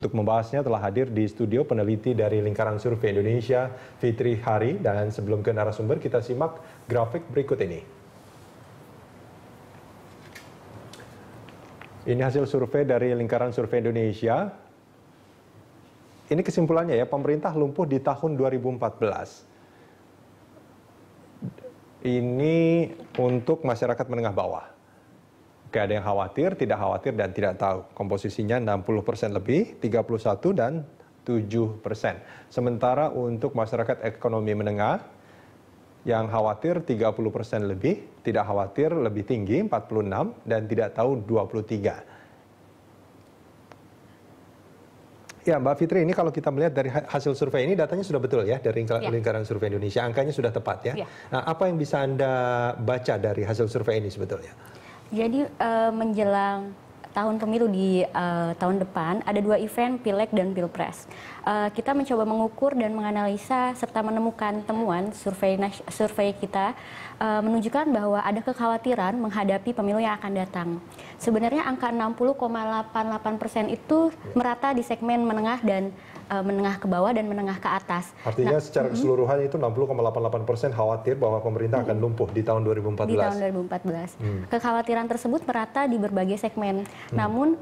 Untuk membahasnya telah hadir di studio peneliti dari Lingkaran Survei Indonesia, Fitri Hari. Dan sebelum ke narasumber, kita simak grafik berikut ini. Ini hasil survei dari Lingkaran Survei Indonesia. Ini kesimpulannya ya, pemerintah lumpuh di tahun 2014. Ini untuk masyarakat menengah bawah. Oke, ada yang khawatir, tidak khawatir, dan tidak tahu. Komposisinya 60% lebih, 31 dan 7%. Sementara untuk masyarakat ekonomi menengah, yang khawatir 30% lebih, tidak khawatir lebih tinggi 46, dan tidak tahu 23. Ya, Mbak Fitri, ini kalau kita melihat dari hasil survei ini, datanya sudah betul ya, dari Lingkaran Survei Indonesia, angkanya sudah tepat ya. Nah, apa yang bisa Anda baca dari hasil survei ini sebetulnya? Jadi menjelang tahun pemilu di tahun depan ada dua event, Pileg dan Pilpres. Kita mencoba mengukur dan menganalisa serta menemukan temuan survei kita menunjukkan bahwa ada kekhawatiran menghadapi pemilu yang akan datang. Sebenarnya angka 60,88% itu merata di segmen menengah dan menengah ke bawah dan menengah ke atas. Artinya secara keseluruhan itu 60,88% khawatir bahwa pemerintah akan lumpuh di tahun 2014. Di tahun 2014. Kekhawatiran tersebut merata di berbagai segmen. Namun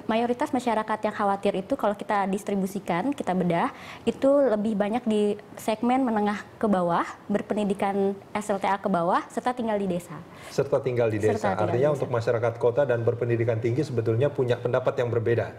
mayoritas masyarakat yang khawatir itu kalau kita distribusikan, kita bedah, itu lebih banyak di segmen menengah ke bawah, berpendidikan SLTA ke bawah, serta tinggal di desa. Serta tinggal di desa. Artinya untuk masyarakat kota dan berpendidikan tinggi sebetulnya punya pendapat yang berbeda.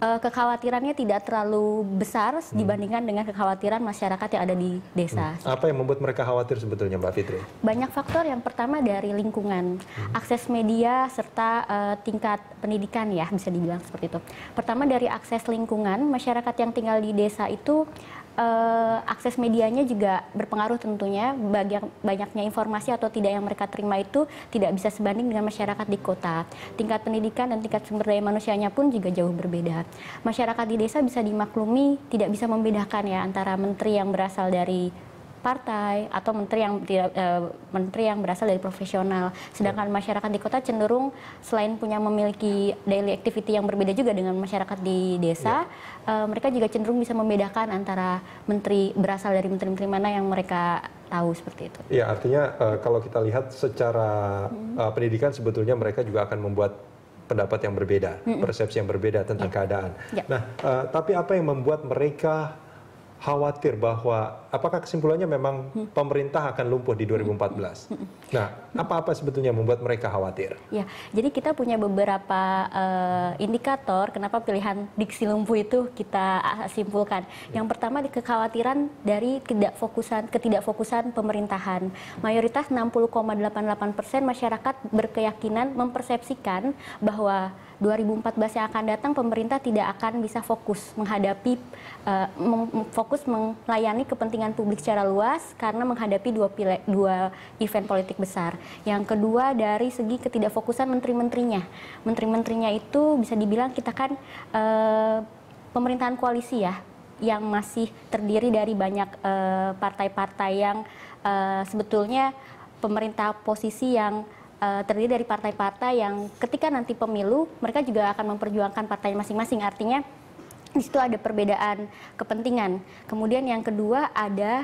Kekhawatirannya tidak terlalu besar dibandingkan dengan kekhawatiran masyarakat yang ada di desa. Apa yang membuat mereka khawatir sebetulnya, Mbak Fitri? Banyak faktor. Yang pertama dari lingkungan, akses media, serta tingkat pendidikan ya, bisa dibilang seperti itu. Pertama dari akses lingkungan, masyarakat yang tinggal di desa itu akses medianya juga berpengaruh tentunya. Banyaknya informasi atau tidak yang mereka terima itu tidak bisa sebanding dengan masyarakat di kota. Tingkat pendidikan dan tingkat sumber daya manusianya pun juga jauh berbeda. Masyarakat di desa bisa dimaklumi tidak bisa membedakan ya antara menteri yang berasal dari partai atau menteri yang berasal dari profesional. Sedangkan masyarakat di kota cenderung selain memiliki daily activity yang berbeda juga dengan masyarakat di desa, mereka juga cenderung bisa membedakan antara menteri berasal dari menteri-menteri mana yang mereka tahu seperti itu. Ya, artinya kalau kita lihat secara pendidikan sebetulnya mereka juga akan membuat pendapat yang berbeda, persepsi yang berbeda tentang keadaan. Nah, tapi apa yang membuat mereka khawatir bahwa apakah kesimpulannya memang pemerintah akan lumpuh di 2014? Nah, apa-apa sebetulnya membuat mereka khawatir? Ya, jadi kita punya beberapa indikator kenapa pilihan diksi lumpuh itu kita simpulkan. Yang pertama, kekhawatiran dari ketidakfokusan pemerintahan. Mayoritas 60,88% masyarakat berkeyakinan mempersepsikan bahwa 2014 yang akan datang pemerintah tidak akan bisa fokus menghadapi fokus melayani kepentingan publik secara luas karena menghadapi dua event politik besar. Yang kedua dari segi ketidakfokusan menteri-menterinya. Menteri-menterinya itu bisa dibilang kita kan pemerintahan koalisi ya, yang masih terdiri dari banyak partai-partai yang sebetulnya pemerintah posisi yang terdiri dari partai-partai yang ketika nanti pemilu mereka juga akan memperjuangkan partai masing-masing. Artinya di situ ada perbedaan kepentingan. Kemudian yang kedua ada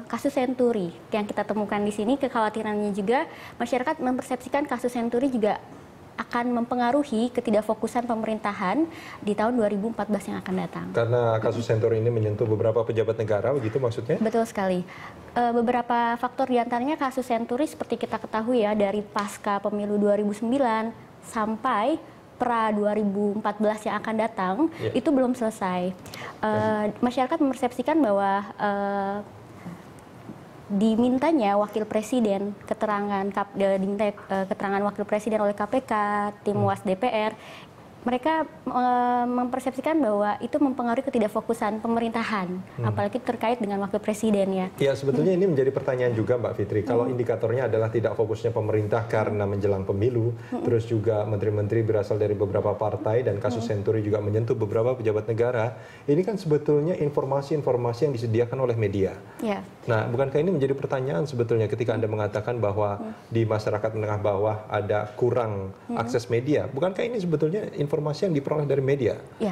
kasus Senturi yang kita temukan di sini. Kekhawatirannya juga masyarakat mempersepsikan kasus Senturi juga akan mempengaruhi ketidakfokusan pemerintahan di tahun 2014 yang akan datang. Karena kasus Senturi ini menyentuh beberapa pejabat negara, begitu maksudnya? Betul sekali. Beberapa faktor diantaranya kasus Senturi seperti kita ketahui ya, dari pasca pemilu 2009 sampai pra 2014 yang akan datang, itu belum selesai. Masyarakat mempersepsikan bahwa dimintanya wakil presiden keterangan wakil presiden oleh KPK, tim UAS DPR, mereka mempersepsikan bahwa itu mempengaruhi ketidakfokusan pemerintahan, apalagi terkait dengan wakil presiden ya. Ya, sebetulnya ini menjadi pertanyaan juga Mbak Fitri. Kalau indikatornya adalah tidak fokusnya pemerintah karena menjelang pemilu, terus juga menteri-menteri berasal dari beberapa partai dan kasus Senturi juga menyentuh beberapa pejabat negara, ini kan sebetulnya informasi-informasi yang disediakan oleh media. Ya. Nah, bukankah ini menjadi pertanyaan sebetulnya ketika Anda mengatakan bahwa di masyarakat menengah bawah ada kurang akses media? Bukankah ini sebetulnya informasi yang diperoleh dari media. Ya,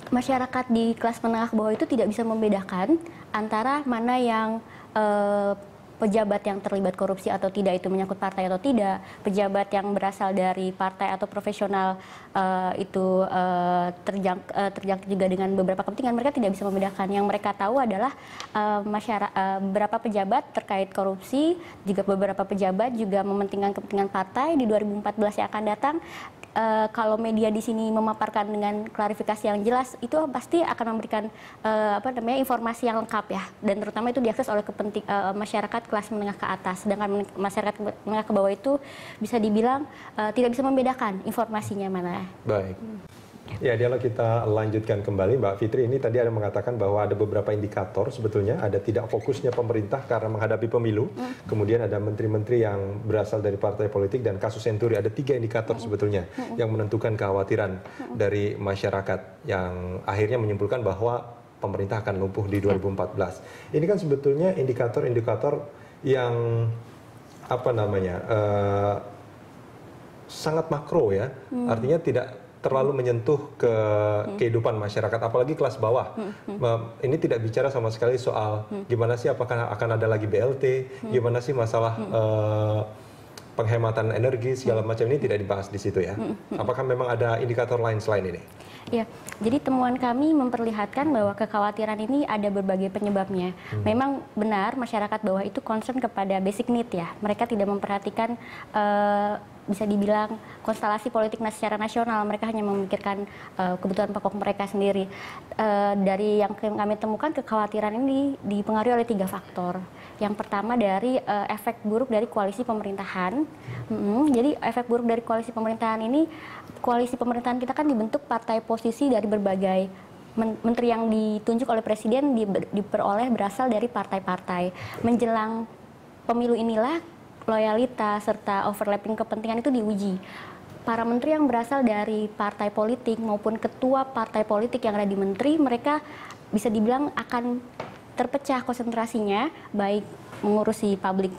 masyarakat di kelas menengah ke bawah itu tidak bisa membedakan antara mana yang pejabat yang terlibat korupsi atau tidak itu menyangkut partai atau tidak, pejabat yang berasal dari partai atau profesional itu terjangkit juga dengan beberapa kepentingan. Mereka tidak bisa membedakan. Yang mereka tahu adalah beberapa pejabat terkait korupsi, juga beberapa pejabat juga mementingkan kepentingan partai. Di 2014 yang akan datang, kalau media di sini memaparkan dengan klarifikasi yang jelas, itu pasti akan memberikan informasi yang lengkap ya, dan terutama itu diakses oleh masyarakat kelas menengah ke atas. Sedangkan masyarakat menengah ke bawah itu bisa dibilang tidak bisa membedakan informasinya mana. Baik. Ya, dialog kita lanjutkan kembali, Mbak Fitri. Ini tadi ada mengatakan bahwa ada beberapa indikator sebetulnya, ada tidak fokusnya pemerintah karena menghadapi pemilu, kemudian ada menteri-menteri yang berasal dari partai politik, dan kasus Senturi. Ada 3 indikator sebetulnya yang menentukan kekhawatiran dari masyarakat, yang akhirnya menyimpulkan bahwa pemerintah akan lumpuh di 2014. Ini kan sebetulnya indikator-indikator yang sangat makro ya, artinya tidak terlalu menyentuh ke kehidupan masyarakat, apalagi kelas bawah. Ini tidak bicara sama sekali soal gimana sih, apakah akan ada lagi BLT, gimana sih masalah penghematan energi segala macam, ini tidak dibahas di situ ya. Apakah memang ada indikator lain selain ini? Ya, jadi temuan kami memperlihatkan bahwa kekhawatiran ini ada berbagai penyebabnya. Memang benar masyarakat bawah itu concern kepada basic need ya. Mereka tidak memperhatikan bisa dibilang konstelasi politik secara nasional. Mereka hanya memikirkan kebutuhan pokok mereka sendiri. Dari yang kami temukan, kekhawatiran ini dipengaruhi oleh 3 faktor. Yang pertama dari efek buruk dari koalisi pemerintahan. Jadi efek buruk dari koalisi pemerintahan ini, koalisi pemerintahan kita kan dibentuk partai posisi dari berbagai menteri yang ditunjuk oleh presiden diperoleh berasal dari partai-partai. Menjelang pemilu inilah loyalitas serta overlapping kepentingan itu diuji. Para menteri yang berasal dari partai politik maupun ketua partai politik yang ada di menteri, mereka bisa dibilang akan terpecah konsentrasinya, baik mengurusi public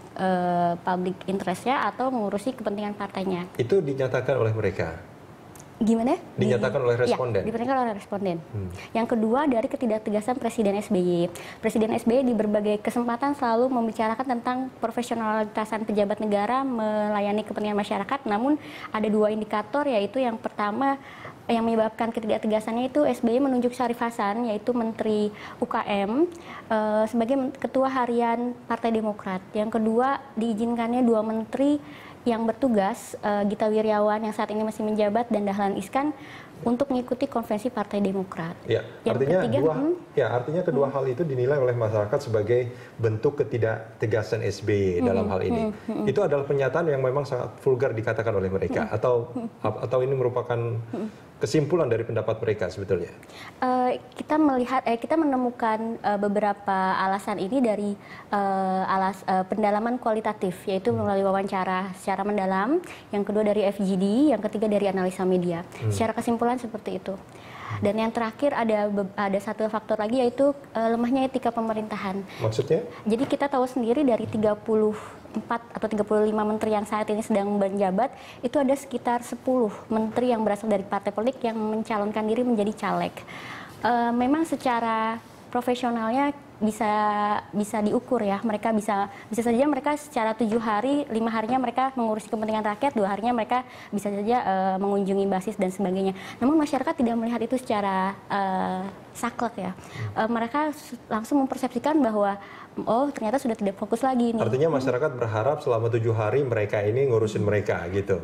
interest-nya atau mengurusi kepentingan partainya. Itu dinyatakan oleh mereka? Gimana? Dinyatakan oleh responden? Ya, dinyatakan oleh responden. Yang kedua dari ketidaktegasan Presiden SBY. Presiden SBY di berbagai kesempatan selalu membicarakan tentang profesionalitasan pejabat negara melayani kepentingan masyarakat, namun ada 2 indikator, yaitu yang pertama yang menyebabkan ketidaktegasannya itu SBY menunjuk Syarif Hasan, yaitu Menteri UKM, sebagai Ketua Harian Partai Demokrat. Yang kedua, diizinkannya 2 menteri yang bertugas, Gita Wirjawan yang saat ini masih menjabat dan Dahlan Iskan, untuk mengikuti konvensi Partai Demokrat. Ya, yang artinya kedua hal itu dinilai oleh masyarakat sebagai bentuk ketidaktegasan SBY dalam hal ini. Itu adalah pernyataan yang memang sangat vulgar dikatakan oleh mereka, atau ini merupakan kesimpulan dari pendapat mereka sebetulnya? Kita menemukan beberapa alasan ini dari pendalaman kualitatif, yaitu melalui wawancara secara mendalam, yang kedua dari FGD, yang ketiga dari analisa media. Secara kesimpulan seperti itu. Dan yang terakhir ada satu faktor lagi, yaitu lemahnya etika pemerintahan. Maksudnya? Jadi kita tahu sendiri dari 34 atau 35 menteri yang saat ini sedang menjabat, itu ada sekitar 10 menteri yang berasal dari partai politik yang mencalonkan diri menjadi caleg. Memang secara profesionalnya bisa diukur ya, mereka bisa saja mereka secara 7 hari, 5 harinya mereka mengurusi kepentingan rakyat, 2 harinya mereka bisa saja mengunjungi basis dan sebagainya. Namun masyarakat tidak melihat itu secara saklek ya. Mereka langsung mempersepsikan bahwa ternyata sudah tidak fokus lagi nih. Artinya masyarakat berharap selama 7 hari mereka ini ngurusin mereka gitu.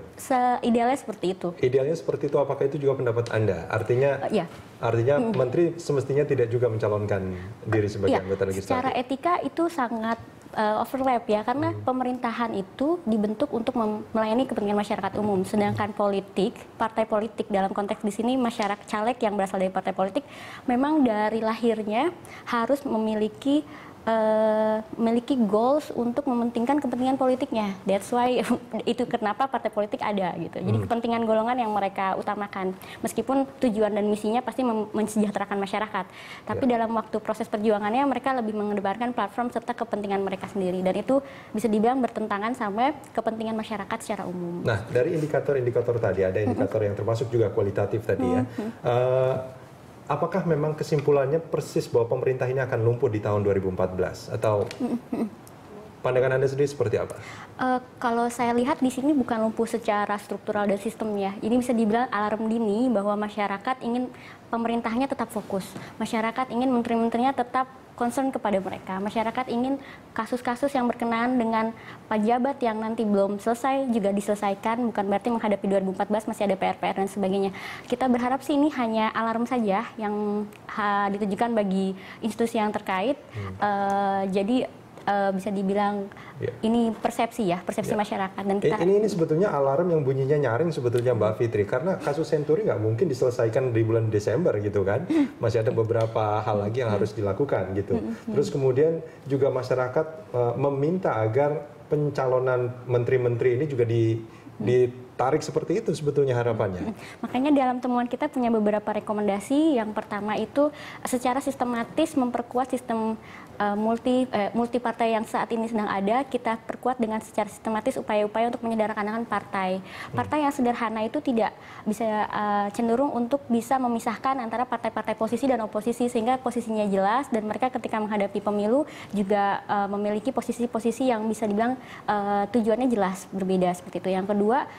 Idealnya seperti itu. Idealnya seperti itu, apakah itu juga pendapat Anda? Artinya menteri semestinya tidak juga mencalonkan diri sebagai anggota legislatif. Secara etika itu sangat overlap ya, karena pemerintahan itu dibentuk untuk melayani kepentingan masyarakat umum, sedangkan partai politik dalam konteks di sini masyarakat caleg yang berasal dari partai politik memang dari lahirnya harus memiliki memiliki goals untuk mementingkan kepentingan politiknya. That's why itu kenapa partai politik ada gitu. Jadi kepentingan golongan yang mereka utamakan. Meskipun tujuan dan misinya pasti mensejahterakan masyarakat. Tapi dalam waktu proses perjuangannya mereka lebih mengedepankan platform serta kepentingan mereka sendiri. Dan itu bisa dibilang bertentangan sama kepentingan masyarakat secara umum. Nah, dari indikator-indikator tadi, ada indikator yang termasuk juga kualitatif tadi ya. Apakah memang kesimpulannya persis bahwa pemerintah ini akan lumpuh di tahun 2014? Atau pandangan Anda sendiri seperti apa? Kalau saya lihat di sini bukan lumpuh secara struktural dan sistemnya. Ini bisa dibilang alarm dini bahwa masyarakat ingin pemerintahnya tetap fokus. Masyarakat ingin menteri-menterinya tetap concern kepada mereka. Masyarakat ingin kasus-kasus yang berkenaan dengan pejabat yang nanti belum selesai juga diselesaikan, bukan berarti menghadapi 2014 masih ada PR-PR dan sebagainya. Kita berharap sih ini hanya alarm saja yang ditujukan bagi institusi yang terkait. Jadi bisa dibilang ini persepsi masyarakat. Dan kita ini sebetulnya alarm yang bunyinya nyaring sebetulnya Mbak Fitri, karena kasus Senturi nggak mungkin diselesaikan di bulan Desember gitu kan, masih ada beberapa hal lagi yang harus dilakukan gitu. Terus kemudian juga masyarakat meminta agar pencalonan menteri-menteri ini juga ditarik seperti itu sebetulnya harapannya. Makanya dalam temuan kita punya beberapa rekomendasi. Yang pertama itu secara sistematis memperkuat sistem multi partai yang saat ini sedang ada, kita perkuat dengan secara sistematis upaya-upaya untuk menyederhanakan partai. Partai yang sederhana itu tidak bisa cenderung untuk bisa memisahkan antara partai-partai posisi dan oposisi, sehingga posisinya jelas dan mereka ketika menghadapi pemilu juga memiliki posisi-posisi yang bisa dibilang tujuannya jelas berbeda seperti itu. Yang kedua,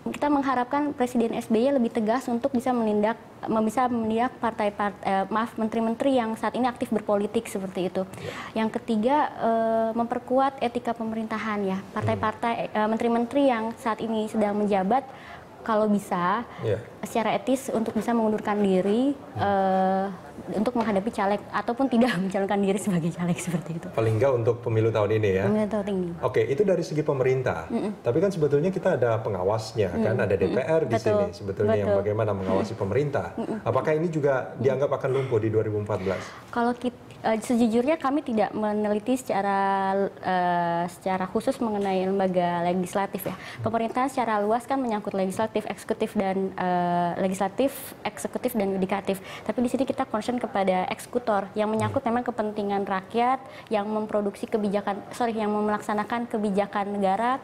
kita mengharapkan Presiden SBY lebih tegas untuk bisa menindak menteri-menteri yang saat ini aktif berpolitik seperti itu. Yang ketiga, memperkuat etika pemerintahan ya. Partai-partai menteri-menteri yang saat ini sedang menjabat kalau bisa secara etis untuk bisa mengundurkan diri untuk menghadapi caleg ataupun tidak mencalonkan diri sebagai caleg seperti itu. Paling enggak untuk pemilu tahun ini ya. Pemilu tahun ini. Oke, itu dari segi pemerintah. Tapi kan sebetulnya kita ada pengawasnya kan, ada DPR di sini sebetulnya yang bagaimana mengawasi pemerintah. Apakah ini juga dianggap akan lumpuh di 2014? Kalau sejujurnya kami tidak meneliti secara khusus mengenai lembaga legislatif ya. Pemerintahan secara luas kan menyangkut legislatif, eksekutif dan eksekutif dan yudikatif. Tapi di sini kita concern kepada eksekutor yang menyangkut memang kepentingan rakyat yang memproduksi yang melaksanakan kebijakan negara.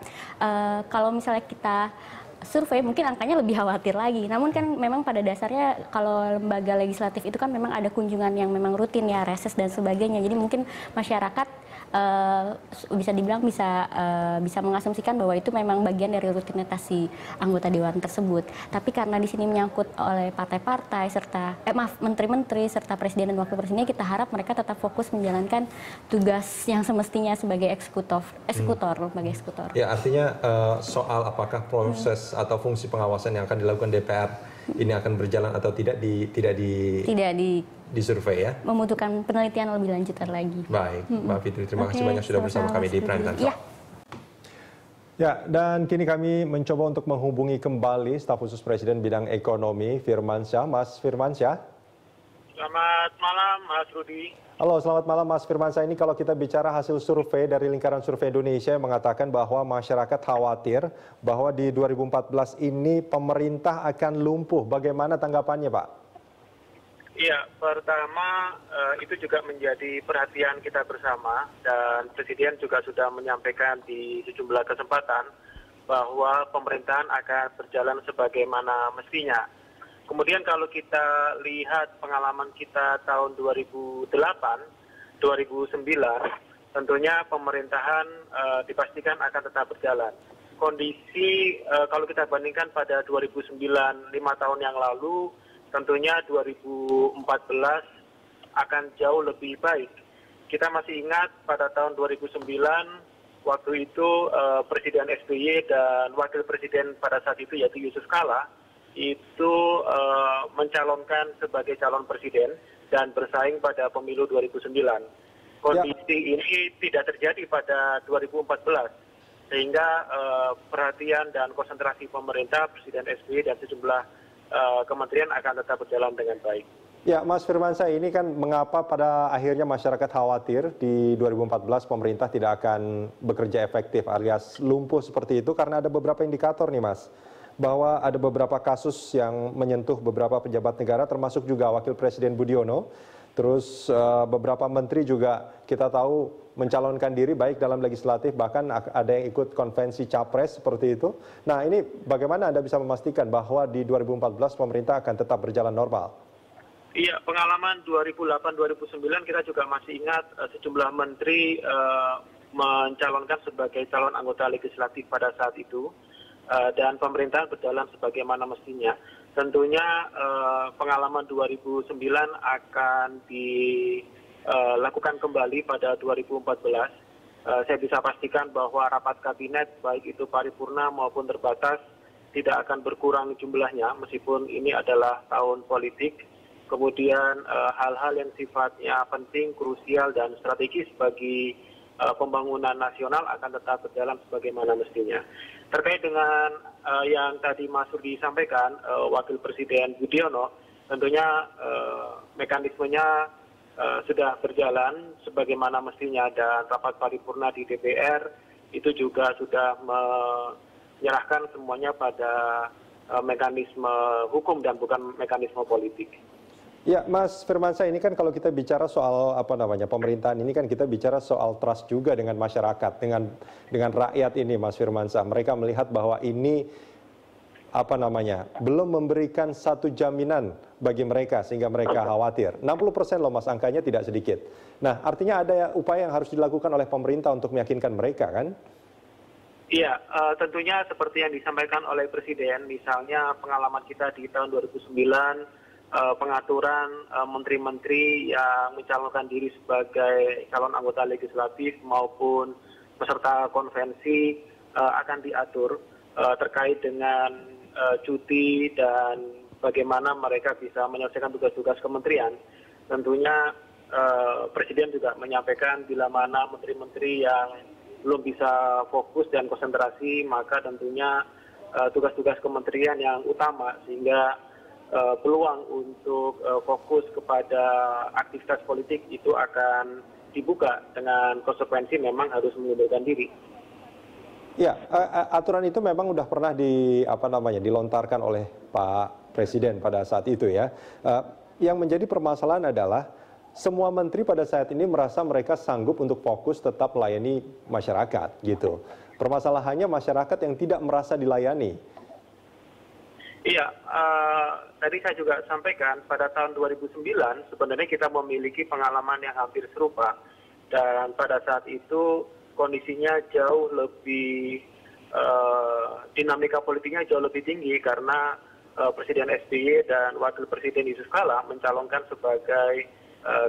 Kalau misalnya kita survei mungkin angkanya lebih khawatir lagi. Namun kan memang pada dasarnya kalau lembaga legislatif itu kan memang ada kunjungan yang memang rutin ya, reses dan sebagainya. Jadi mungkin masyarakat bisa dibilang bisa mengasumsikan bahwa itu memang bagian dari rutinitas si anggota dewan tersebut. Tapi karena di sini menyangkut oleh partai-partai serta menteri-menteri serta presiden dan wakil presidennya, kita harap mereka tetap fokus menjalankan tugas yang semestinya sebagai eksekutor. Ya, artinya soal apakah proses atau fungsi pengawasan yang akan dilakukan DPR ini akan berjalan atau tidak disurvei ya? Membutuhkan penelitian lebih lanjut lagi. Baik, Mbak Fitri, terima kasih banyak sudah bersama kami di Prime Time. Ya, dan kini kami mencoba untuk menghubungi kembali staf khusus Presiden bidang ekonomi, Firmansyah. Mas Firmansyah. Selamat malam, Mas Rudi. Halo, selamat malam Mas Firmansyah. Ini kalau kita bicara hasil survei dari Lingkaran Survei Indonesia yang mengatakan bahwa masyarakat khawatir bahwa di 2014 ini pemerintah akan lumpuh. Bagaimana tanggapannya, Pak? Iya, pertama itu juga menjadi perhatian kita bersama dan Presiden juga sudah menyampaikan di sejumlah kesempatan bahwa pemerintahan akan berjalan sebagaimana mestinya. Kemudian kalau kita lihat pengalaman kita tahun 2008, 2009, tentunya pemerintahan dipastikan akan tetap berjalan. Kondisi kalau kita bandingkan pada 2009, 5 tahun yang lalu, tentunya 2014 akan jauh lebih baik. Kita masih ingat pada tahun 2009, waktu itu Presiden SBY dan Wakil Presiden pada saat itu yaitu Yusuf Kala, itu mencalonkan sebagai calon presiden dan bersaing pada pemilu 2009. Kondisi ini tidak terjadi pada 2014, sehingga perhatian dan konsentrasi pemerintah, Presiden SBY dan sejumlah kementerian akan tetap berjalan dengan baik. Ya, Mas Firmansyah, ini kan mengapa pada akhirnya masyarakat khawatir di 2014 pemerintah tidak akan bekerja efektif alias lumpuh seperti itu karena ada beberapa indikator nih Mas. Bahwa ada beberapa kasus yang menyentuh beberapa pejabat negara termasuk juga Wakil Presiden Budiono. Terus beberapa menteri juga kita tahu mencalonkan diri baik dalam legislatif bahkan ada yang ikut konvensi capres seperti itu. Nah ini bagaimana Anda bisa memastikan bahwa di 2014 pemerintah akan tetap berjalan normal? Iya, pengalaman 2008-2009 kita juga masih ingat sejumlah menteri mencalonkan sebagai calon anggota legislatif pada saat itu dan pemerintahan berjalan sebagaimana mestinya. Tentunya pengalaman 2009 akan dilakukan kembali pada 2014. Saya bisa pastikan bahwa rapat kabinet baik itu paripurna maupun terbatas tidak akan berkurang jumlahnya meskipun ini adalah tahun politik. Kemudian hal-hal yang sifatnya penting, krusial, dan strategis bagi pembangunan nasional akan tetap berjalan sebagaimana mestinya. Terkait dengan yang tadi Mas Rudi sampaikan, Wakil Presiden Budiono, tentunya mekanismenya sudah berjalan sebagaimana mestinya dan rapat paripurna di DPR itu juga sudah menyerahkan semuanya pada mekanisme hukum dan bukan mekanisme politik. Ya, Mas Firmansyah, ini kan kalau kita bicara soal pemerintahan ini kan kita bicara soal trust juga dengan masyarakat, dengan rakyat ini, Mas Firmansyah. Mereka melihat bahwa ini belum memberikan satu jaminan bagi mereka sehingga mereka khawatir. 60% loh Mas, angkanya tidak sedikit. Nah, artinya ada upaya yang harus dilakukan oleh pemerintah untuk meyakinkan mereka kan? Iya, tentunya seperti yang disampaikan oleh Presiden, misalnya pengalaman kita di tahun 2009, pengaturan menteri-menteri yang mencalonkan diri sebagai calon anggota legislatif maupun peserta konvensi akan diatur terkait dengan cuti dan bagaimana mereka bisa menyelesaikan tugas-tugas kementerian. Tentunya Presiden juga menyampaikan bila mana menteri-menteri yang belum bisa fokus dan konsentrasi, maka tentunya tugas-tugas kementerian yang utama sehingga peluang untuk fokus kepada aktivitas politik itu akan dibuka dengan konsekuensi memang harus mengundurkan diri. Ya, aturan itu memang sudah pernah dilontarkan oleh Pak Presiden pada saat itu ya. Yang menjadi permasalahan adalah semua menteri pada saat ini merasa mereka sanggup untuk fokus tetap melayani masyarakat gitu. Permasalahannya masyarakat yang tidak merasa dilayani. Iya, tadi saya juga sampaikan pada tahun 2009 sebenarnya kita memiliki pengalaman yang hampir serupa dan pada saat itu kondisinya jauh lebih dinamika politiknya jauh lebih tinggi karena Presiden SBY dan Wakil Presiden Yusuf Kala mencalonkan sebagai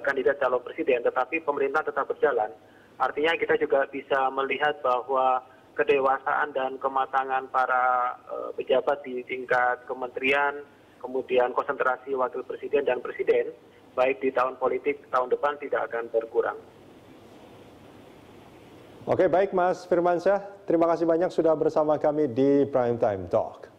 kandidat calon presiden, tetapi pemerintah tetap berjalan. Artinya kita juga bisa melihat bahwa kedewasaan dan kematangan para pejabat di tingkat kementerian, kemudian konsentrasi wakil presiden dan presiden, baik di tahun politik tahun depan tidak akan berkurang. Oke, baik Mas Firmansyah, terima kasih banyak sudah bersama kami di Prime Time Talk.